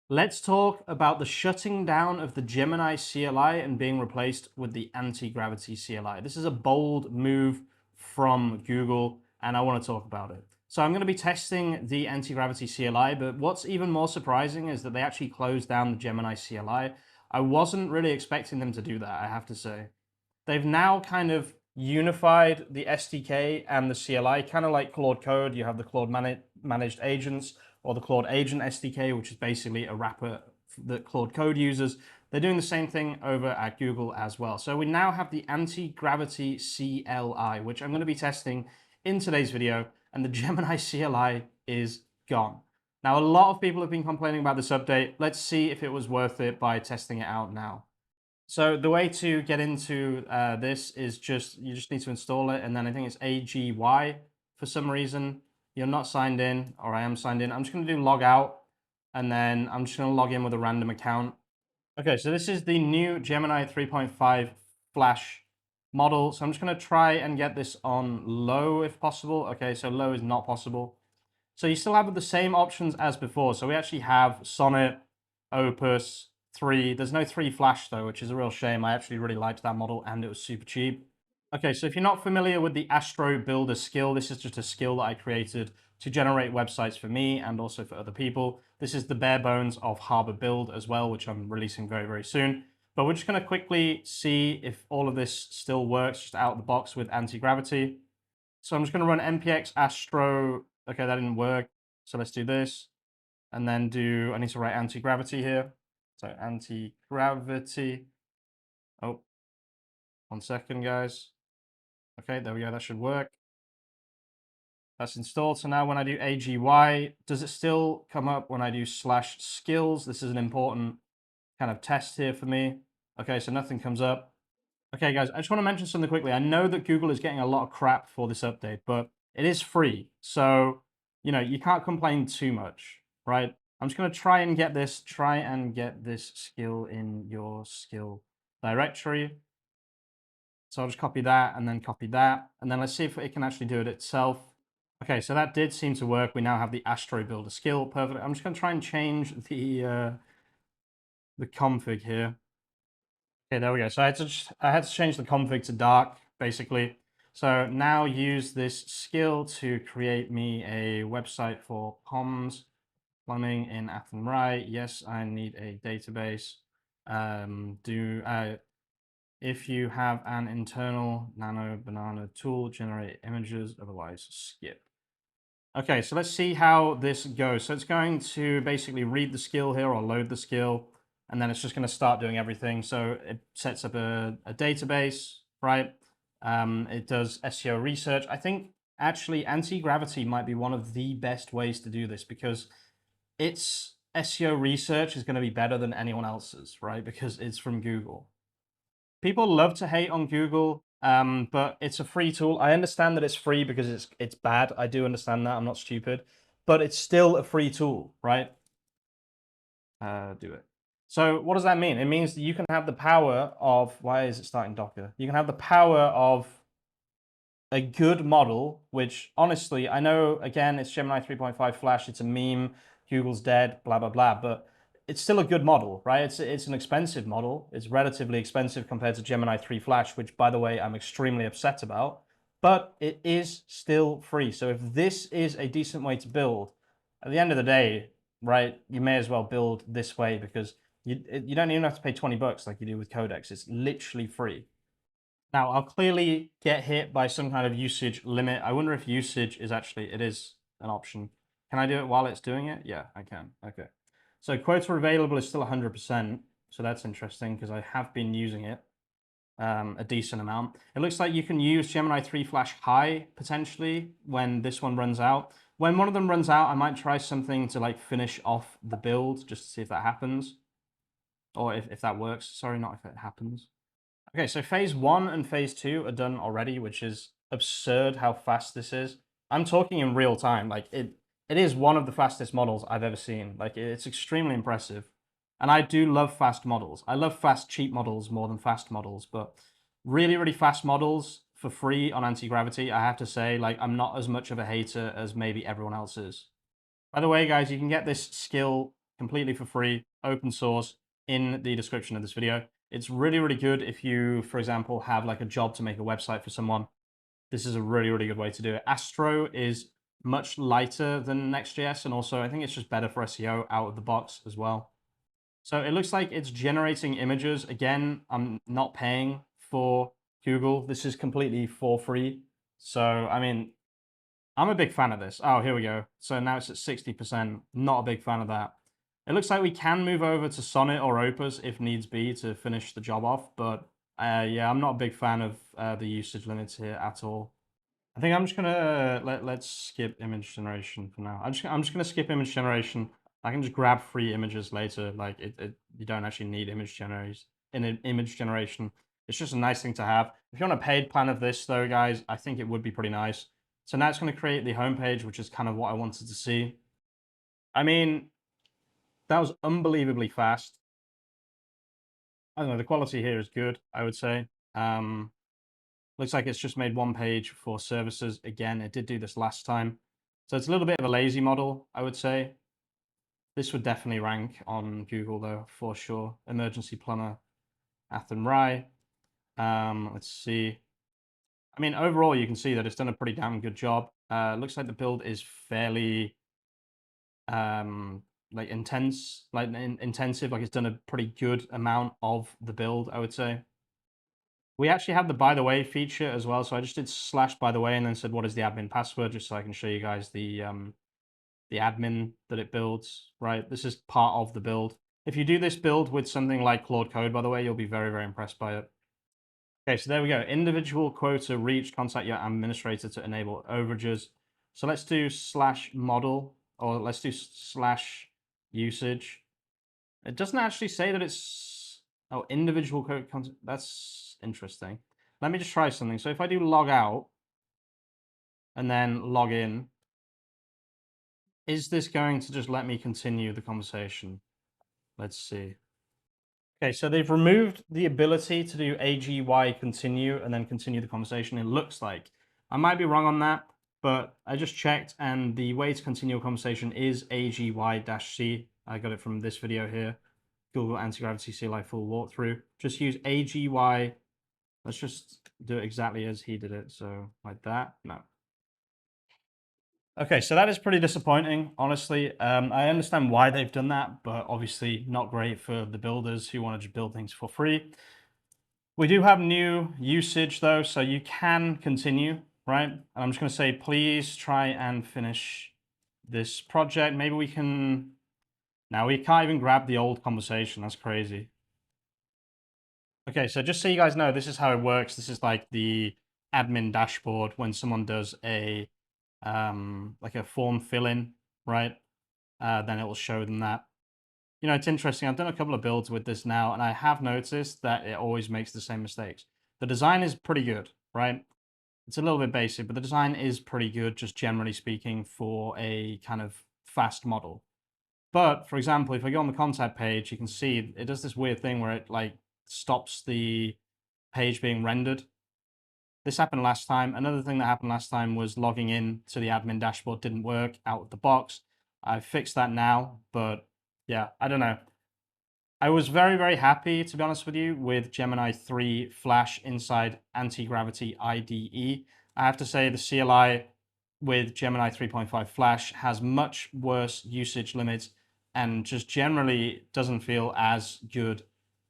Let's talk about the shutting down of the Gemini CLI and being replaced with the Antigravity CLI. This is a bold move from Google, and I want to talk about it. So I'm going to be testing the Antigravity CLI, but what's even more surprising is that they actually closed down the Gemini CLI. I wasn't really expecting them to do that, I have to say. They've now kind of unified the SDK and the CLI, kind of like Claude Code. You have the Claude managed agents or the Claude Agent SDK, which is basically a wrapper that Claude Code uses. They're doing the same thing over at Google as well. So we now have the Antigravity CLI, which I'm going to be testing in today's video, and the Gemini CLI is gone. Now, a lot of people have been complaining about this update. Let's see if it was worth it by testing it out now. So the way to get into this is you just need to install it, and then I think it's AGY. For some reason, you're not signed in, or I am signed in. I'm just going to do log out, and then I'm just going to log in with a random account. Okay, so this is the new Gemini 3.5 Flash model. So I'm just going to try and get this on low if possible. Okay, so low is not possible. So you still have the same options as before. So we actually have Sonnet, Opus, 3. There's no 3 Flash though, which is a real shame. I actually really liked that model and it was super cheap. Okay, so if you're not familiar with the Astro Builder skill, this is just a skill that I created to generate websites for me and also for other people. This is the bare bones of Harbor Build as well, which I'm releasing very, very soon. But we're just going to quickly see if all of this still works just out of the box with anti-gravity. So I'm just going to run npx astro. Okay, that didn't work. So let's do this. And then I need to write anti-gravity here. So anti-gravity. Oh, 1 second, guys. Okay, there we go. That should work. That's installed. So now when I do AGY, does it still come up when I do /skills? This is an important kind of test here for me. Okay, so nothing comes up. Okay, guys, I just want to mention something quickly. I know that Google is getting a lot of crap for this update, but it is free. So, you can't complain too much, right? I'm just going to try and get this skill in your skill directory. So I'll just copy that and then copy that. And then let's see if it can actually do it itself. Okay, so that did seem to work. We now have the Astro Builder skill. Perfect. I'm just going to try and change the config here. Okay, there we go. So I had to change the config to dark, basically. So now use this skill to create me a website for comms, plumbing in Athenry. Yes, I need a database. If you have an internal nano banana tool, generate images, otherwise skip. Okay, so let's see how this goes. So it's going to basically read the skill here or load the skill, and then it's just going to start doing everything. So it sets up a database, right? It does SEO research. I think actually anti-gravity might be one of the best ways to do this because its SEO research is going to be better than anyone else's, right? Because it's from Google. People love to hate on Google, but it's a free tool. I understand that it's free because it's bad. I do understand that. I'm not stupid, but it's still a free tool, right? Do it. So what does that mean? It means that you can have the power of, why is it starting Docker? You can have the power of a good model, which honestly, I know, again, it's Gemini 3.5 Flash, it's a meme, Google's dead, blah, blah, blah, but it's still a good model, right? It's an expensive model. It's relatively expensive compared to Gemini 3 Flash, which, by the way, I'm extremely upset about, but it is still free. So if this is a decent way to build, at the end of the day, right, you may as well build this way because you don't even have to pay 20 bucks like you do with Codex. It's literally free. Now, I'll clearly get hit by some kind of usage limit. I wonder if usage is it is an option. Can I do it while it's doing it? Yeah, I can. Okay. So quota available is still 100%. So that's interesting because I have been using it a decent amount. It looks like you can use Gemini 3 Flash High potentially when this one runs out. When one of them runs out, I might try something to like finish off the build just to see if that happens. Or if that works. Sorry, not if it happens. Okay, so phase 1 and phase 2 are done already, which is absurd how fast this is. I'm talking in real time. Like it is one of the fastest models I've ever seen. Like it's extremely impressive. And I do love fast models. I love fast, cheap models more than fast models, but really, really fast models for free on anti-gravity, I have to say, like I'm not as much of a hater as maybe everyone else is. By the way, guys, you can get this skill completely for free, open source, in the description of this video. It's really, really good if you, for example, have like a job to make a website for someone. This is a really, really good way to do it. Astro is much lighter than Next.js, and also I think it's just better for SEO out of the box as well. So it looks like it's generating images. Again, I'm not paying for Google. This is completely for free. So, I mean, I'm a big fan of this. Oh, here we go. So now it's at 60%. Not a big fan of that. It looks like we can move over to Sonnet or Opus if needs be to finish the job off. But yeah, I'm not a big fan of the usage limits here at all. I think I'm just gonna let's skip image generation for now. I'm just gonna skip image generation. I can just grab free images later. Like you don't actually need image generation. It's just a nice thing to have. If you want a paid plan of this though, guys, I think it would be pretty nice. So now it's going to create the homepage, which is kind of what I wanted to see. I mean, that was unbelievably fast. I don't know, the quality here is good, I would say. Looks like it's just made one page for services. Again, it did do this last time. So it's a little bit of a lazy model, I would say. This would definitely rank on Google though, for sure. Emergency plumber, Athenry. Let's see. I mean, overall, you can see that it's done a pretty damn good job. Looks like the build is fairly like intensive. Like it's done a pretty good amount of the build, I would say. We actually have the by the way feature as well. So I just did / by the way and then said what is the admin password, just so I can show you guys the admin that it builds. Right, this is part of the build. If you do this build with something like Claude Code, by the way, you'll be very, very impressed by it. Okay, so there we go. Individual quota reach, contact your administrator to enable overages. So let's do /model, or let's do /usage. It doesn't actually say that it's, oh, individual code contact. That's interesting. Let me just try something. So if I do log out and then log in, is this going to just let me continue the conversation? Let's see. Okay, so they've removed the ability to do AGY continue and then continue the conversation, it looks like. I might be wrong on that, but I just checked and the way to continue a conversation is AGY-C. I got it from this video here, Google Antigravity CLI full walkthrough. Just use AGY. Let's just do it exactly as he did it. So like that, no. Okay, so that is pretty disappointing, honestly. I understand why they've done that, but obviously not great for the builders who want to just build things for free. We do have new usage though, so you can continue, right? And I'm just going to say, please try and finish this project. Maybe we can... Now we can't even grab the old conversation. That's crazy. Okay, so just so you guys know, this is how it works. This is like the admin dashboard when someone does a like a form fill-in, right? Then it will show them that. You know, it's interesting. I've done a couple of builds with this now, and I have noticed that it always makes the same mistakes. The design is pretty good, right? It's a little bit basic, but the design is pretty good, just generally speaking, for a kind of fast model. But, for example, if I go on the contact page, you can see it does this weird thing where it, like, stops the page being rendered. This happened last time. Another thing that happened last time was logging in to the admin dashboard didn't work out of the box. I fixed that now, but yeah, I don't know. I was very, very happy, to be honest with you, with Gemini 3 Flash inside Antigravity IDE. I have to say the CLI with Gemini 3.5 Flash has much worse usage limits and just generally doesn't feel as good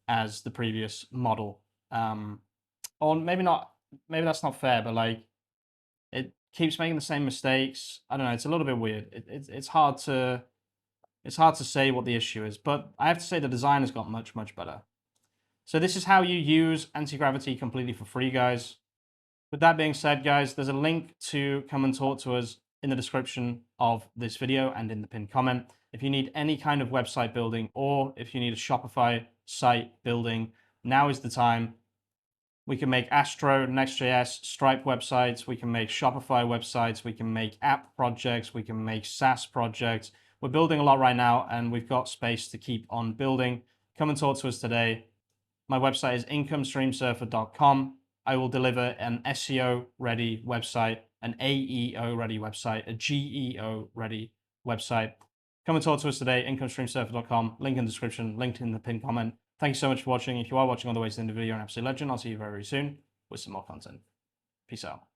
as the previous model. Or maybe not, maybe that's not fair, but like it keeps making the same mistakes. I don't know, it's a little bit weird. It's hard to say what the issue is, but I have to say the design has got much, much better. So this is how you use Antigravity completely for free, guys. With that being said, guys, there's a link to come and talk to us in the description of this video and in the pinned comment. If you need any kind of website building or if you need a Shopify site building, now is the time. We can make Astro, Next.js, Stripe websites. We can make Shopify websites. We can make app projects. We can make SaaS projects. We're building a lot right now, and we've got space to keep on building. Come and talk to us today. My website is incomestreamsurfer.com. I will deliver an SEO-ready website, an AEO-ready website, a GEO-ready website. come and talk to us today, incomestreamsurfer.com, link in the description, linked in the pinned comment. Thank you so much for watching. If you are watching all the way to the end of the video, you're an absolute legend. I'll see you very, very soon with some more content. Peace out.